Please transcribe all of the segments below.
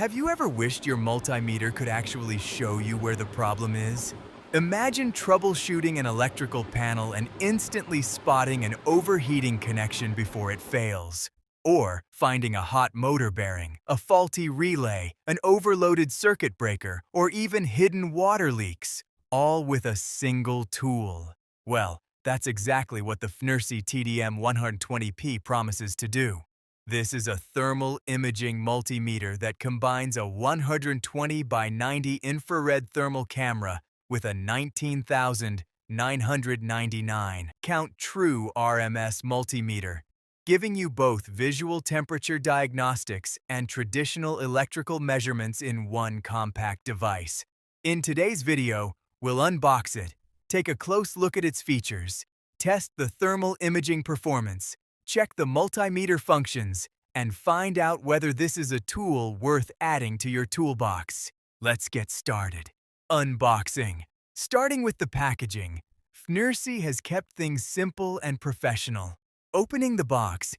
Have you ever wished your multimeter could actually show you where the problem is? Imagine troubleshooting an electrical panel and instantly spotting an overheating connection before it fails. Or finding a hot motor bearing, a faulty relay, an overloaded circuit breaker, or even hidden water leaks, all with a single tool. Well, that's exactly what the FNIRSI TDM-120P promises to do. This is a thermal imaging multimeter that combines a 120 by 90 infrared thermal camera with a 19,999 count True RMS multimeter, giving you both visual temperature diagnostics and traditional electrical measurements in one compact device. In today's video, we'll unbox it, take a close look at its features, test the thermal imaging performance, check the multimeter functions, and find out whether this is a tool worth adding to your toolbox. Let's get started. Unboxing. Starting with the packaging, FNIRSI has kept things simple and professional. Opening the box,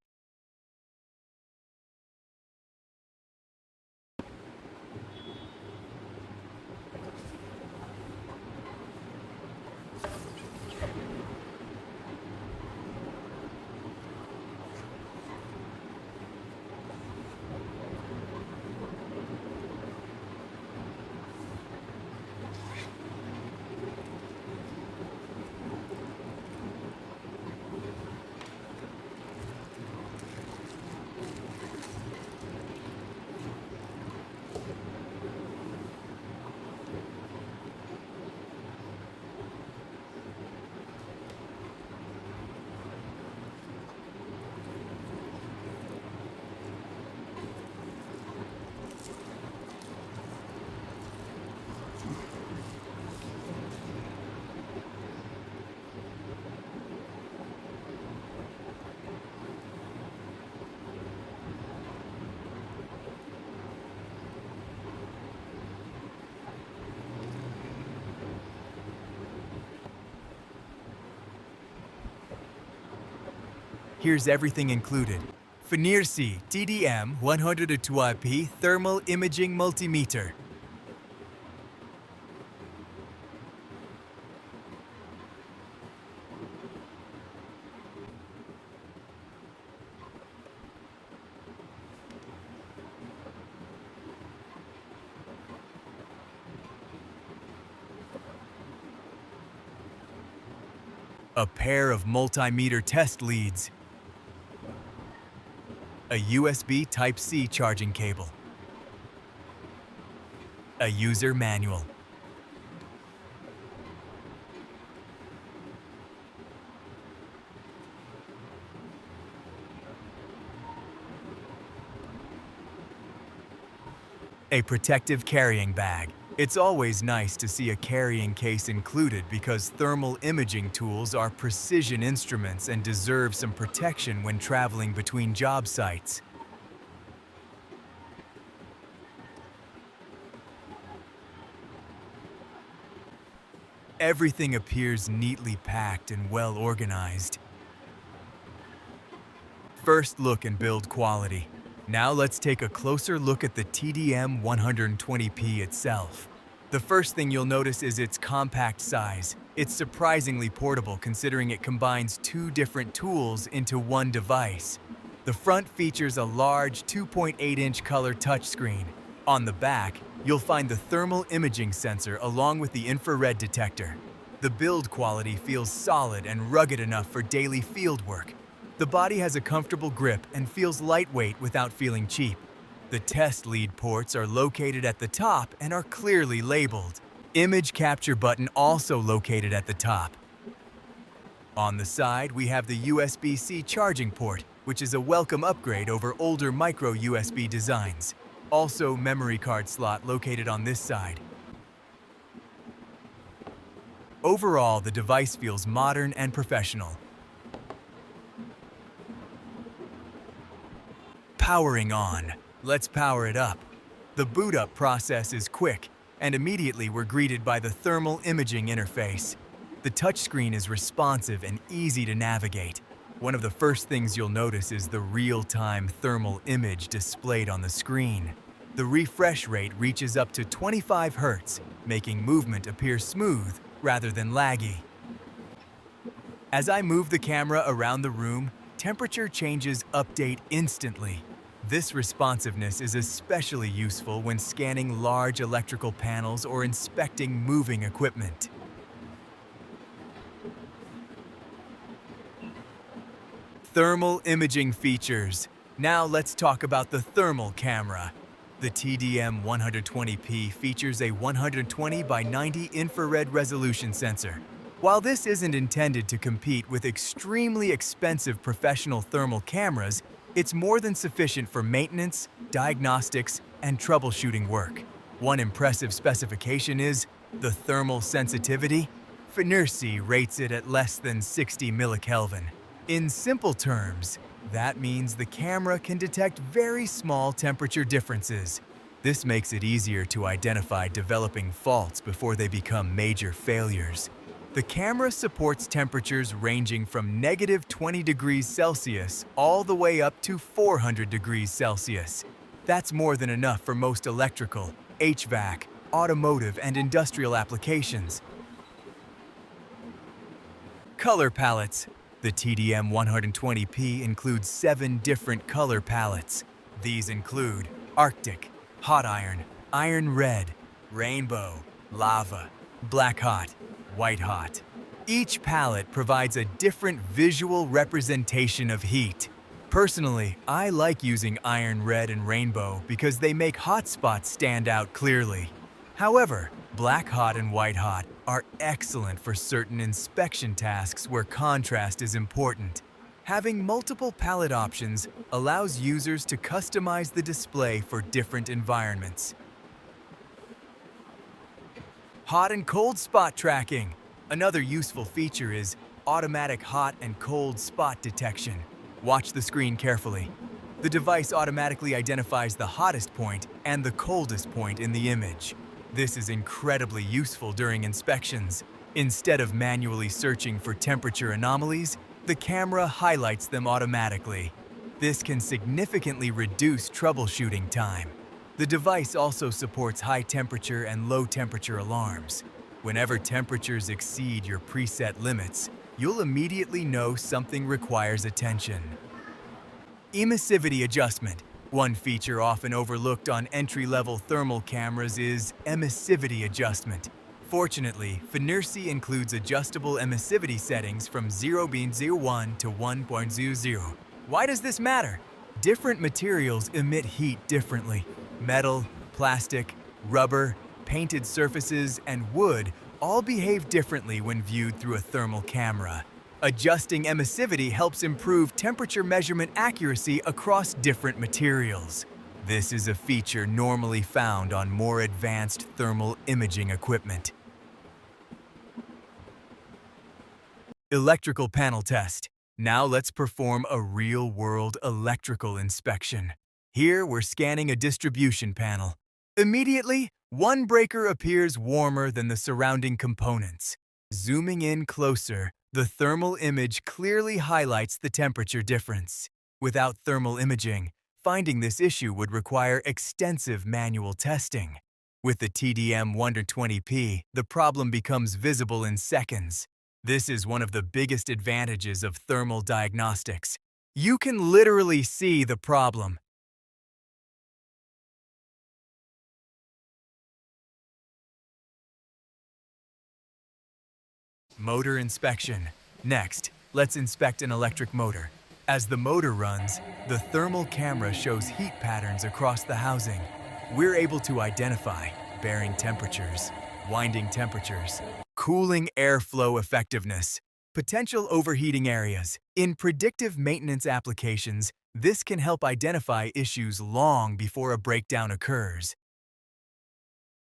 here's everything included. FNIRSI TDM-120P Thermal Imaging Multimeter. A pair of multimeter test leads, a USB Type-C charging cable, a user manual, a protective carrying bag. It's always nice to see a carrying case included because thermal imaging tools are precision instruments and deserve some protection when traveling between job sites. Everything appears neatly packed and well organized. First look and build quality. Now let's take a closer look at the TDM-120P itself. The first thing you'll notice is its compact size. It's surprisingly portable considering it combines two different tools into one device. The front features a large 2.8-inch color touchscreen. On the back, you'll find the thermal imaging sensor along with the infrared detector. The build quality feels solid and rugged enough for daily field work. The body has a comfortable grip and feels lightweight without feeling cheap. The test lead ports are located at the top and are clearly labeled. Image capture button also located at the top. On the side, we have the USB-C charging port, which is a welcome upgrade over older micro USB designs. Also, memory card slot located on this side. Overall, the device feels modern and professional. Powering on. Let's power it up. The boot up process is quick, and immediately we're greeted by the thermal imaging interface. The touchscreen is responsive and easy to navigate. One of the first things you'll notice is the real-time thermal image displayed on the screen. The refresh rate reaches up to 25 Hz, making movement appear smooth rather than laggy. As I move the camera around the room, temperature changes update instantly. This responsiveness is especially useful when scanning large electrical panels or inspecting moving equipment. Thermal imaging features. Now let's talk about the thermal camera. The TDM-120P features a 120 by 90 infrared resolution sensor. While this isn't intended to compete with extremely expensive professional thermal cameras, it's more than sufficient for maintenance, diagnostics, and troubleshooting work. One impressive specification is the thermal sensitivity. FNIRSI rates it at less than 60 millikelvin. In simple terms, that means the camera can detect very small temperature differences. This makes it easier to identify developing faults before they become major failures. The camera supports temperatures ranging from negative 20 degrees Celsius all the way up to 400 degrees Celsius. That's more than enough for most electrical, HVAC, automotive, and industrial applications. Color palettes. The TDM-120P includes 7 different color palettes. These include Arctic, Hot Iron, Iron Red, Rainbow, Lava, Black Hot, White Hot. Each palette provides a different visual representation of heat. Personally, I like using Iron Red and Rainbow because they make hot spots stand out clearly. However, Black Hot and White Hot are excellent for certain inspection tasks where contrast is important. Having multiple palette options allows users to customize the display for different environments. Hot and cold spot tracking. Another useful feature is automatic hot and cold spot detection. Watch the screen carefully. The device automatically identifies the hottest point and the coldest point in the image. This is incredibly useful during inspections. Instead of manually searching for temperature anomalies, the camera highlights them automatically. This can significantly reduce troubleshooting time. The device also supports high temperature and low temperature alarms. Whenever temperatures exceed your preset limits, you'll immediately know something requires attention. Emissivity adjustment. One feature often overlooked on entry-level thermal cameras is emissivity adjustment. Fortunately, FNIRSI includes adjustable emissivity settings from 0.01 to 1.00. Why does this matter? Different materials emit heat differently. Metal, plastic, rubber, painted surfaces, and wood all behave differently when viewed through a thermal camera. Adjusting emissivity helps improve temperature measurement accuracy across different materials. This is a feature normally found on more advanced thermal imaging equipment. Electrical panel test. Now let's perform a real-world electrical inspection. Here we're scanning a distribution panel. Immediately, one breaker appears warmer than the surrounding components. Zooming in closer, the thermal image clearly highlights the temperature difference. Without thermal imaging, finding this issue would require extensive manual testing. With the TDM-120P, the problem becomes visible in seconds. This is one of the biggest advantages of thermal diagnostics. You can literally see the problem. Motor inspection. Next, let's inspect an electric motor. As the motor runs, the thermal camera shows heat patterns across the housing. We're able to identify bearing temperatures, winding temperatures, cooling airflow effectiveness, potential overheating areas. In predictive maintenance applications, this can help identify issues long before a breakdown occurs.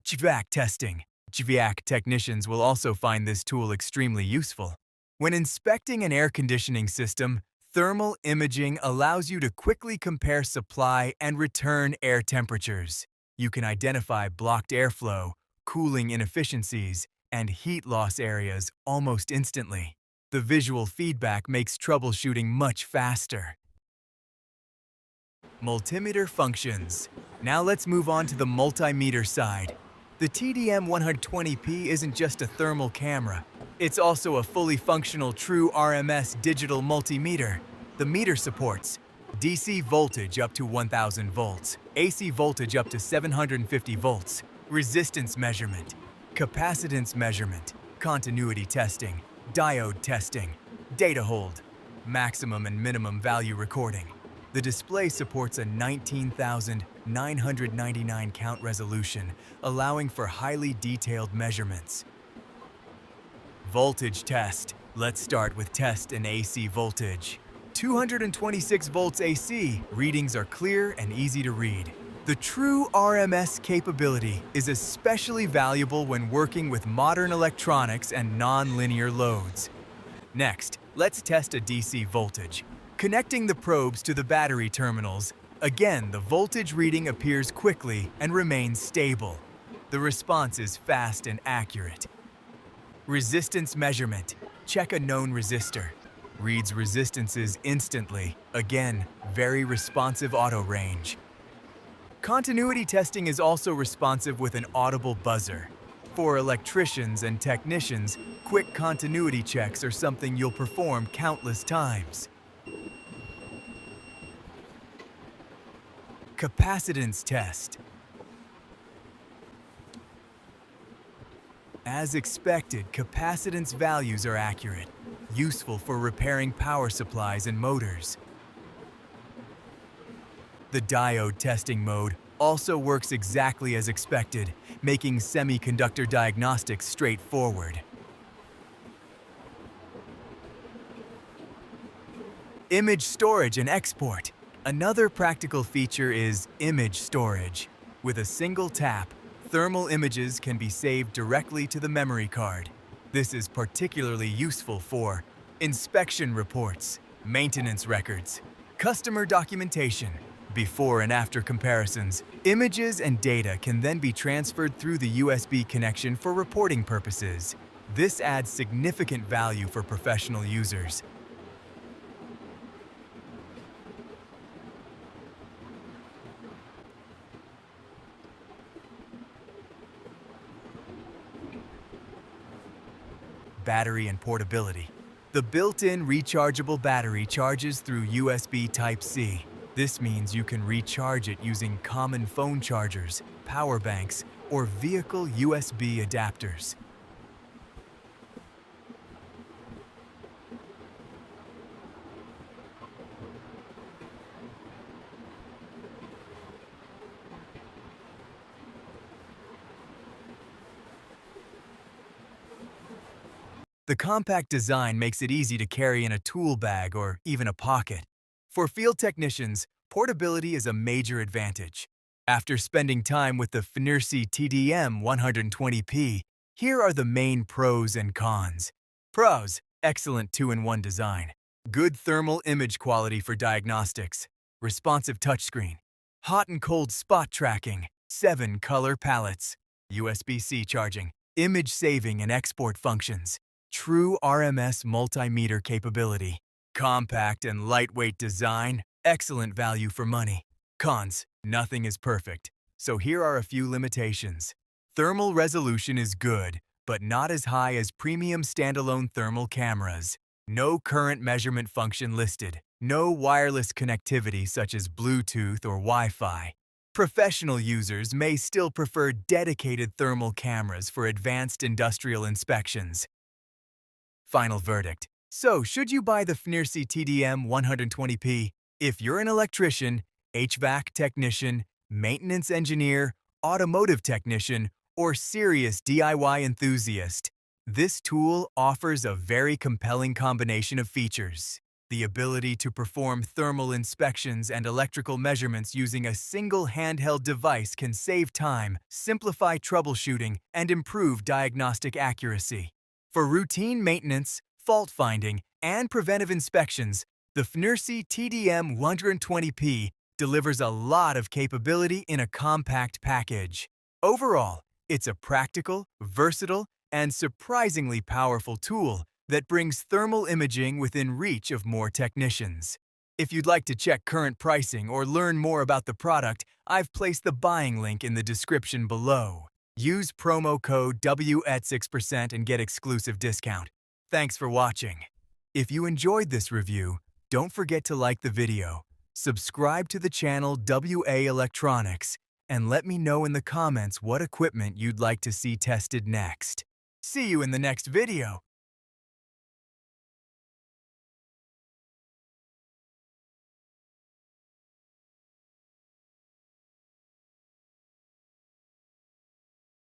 HVAC testing. HVAC technicians will also find this tool extremely useful. When inspecting an air conditioning system, thermal imaging allows you to quickly compare supply and return air temperatures. You can identify blocked airflow, cooling inefficiencies, and heat loss areas almost instantly. The visual feedback makes troubleshooting much faster. Multimeter functions. Now let's move on to the multimeter side. The TDM-120P isn't just a thermal camera. It's also a fully functional True RMS digital multimeter. The meter supports DC voltage up to 1000 volts, AC voltage up to 750 volts, resistance measurement, capacitance measurement, continuity testing, diode testing, data hold, maximum and minimum value recording. The display supports a 19,999 count resolution, allowing for highly detailed measurements. Voltage test. Let's start with test and AC voltage. 226 volts AC, readings are clear and easy to read. The True RMS capability is especially valuable when working with modern electronics and non-linear loads. Next, let's test a DC voltage. Connecting the probes to the battery terminals, again, the voltage reading appears quickly and remains stable. The response is fast and accurate. Resistance measurement. Check a known resistor. Reads resistances instantly. Again, very responsive auto range. Continuity testing is also responsive with an audible buzzer. For electricians and technicians, quick continuity checks are something you'll perform countless times. Capacitance test. As expected, capacitance values are accurate, useful for repairing power supplies and motors. The diode testing mode also works exactly as expected, making semiconductor diagnostics straightforward. Image storage and export. Another practical feature is image storage. With a single tap, thermal images can be saved directly to the memory card. This is particularly useful for inspection reports, maintenance records, customer documentation, before and after comparisons. Images and data can then be transferred through the USB connection for reporting purposes. This adds significant value for professional users. Battery and portability. The built-in rechargeable battery charges through USB Type-C. This means you can recharge it using common phone chargers, power banks, or vehicle USB adapters. The compact design makes it easy to carry in a tool bag or even a pocket. For field technicians, portability is a major advantage. After spending time with the FNIRSI TDM-120P, here are the main pros and cons. Pros: excellent 2-in-1 design, good thermal image quality for diagnostics, responsive touchscreen, hot and cold spot tracking, 7 color palettes, USB-C charging, image saving and export functions, True RMS multimeter capability, compact and lightweight design, excellent value for money. Cons: nothing is perfect, so here are a few limitations. Thermal resolution is good, but not as high as premium standalone thermal cameras. No current measurement function listed. No wireless connectivity such as Bluetooth or Wi-Fi. Professional users may still prefer dedicated thermal cameras for advanced industrial inspections. Final verdict. So, should you buy the FNIRSI TDM-120P? If you're an electrician, HVAC technician, maintenance engineer, automotive technician, or serious DIY enthusiast, this tool offers a very compelling combination of features. The ability to perform thermal inspections and electrical measurements using a single handheld device can save time, simplify troubleshooting, and improve diagnostic accuracy. For routine maintenance, fault finding, and preventive inspections, the FNIRSI TDM-120P delivers a lot of capability in a compact package. Overall, it's a practical, versatile, and surprisingly powerful tool that brings thermal imaging within reach of more technicians. If you'd like to check current pricing or learn more about the product, I've placed the buying link in the description below. Use promo code W at 6% and get exclusive discount. Thanks for watching. If you enjoyed this review, don't forget to like the video, subscribe to the channel WA Electronics, and let me know in the comments what equipment you'd like to see tested next. See you in the next video.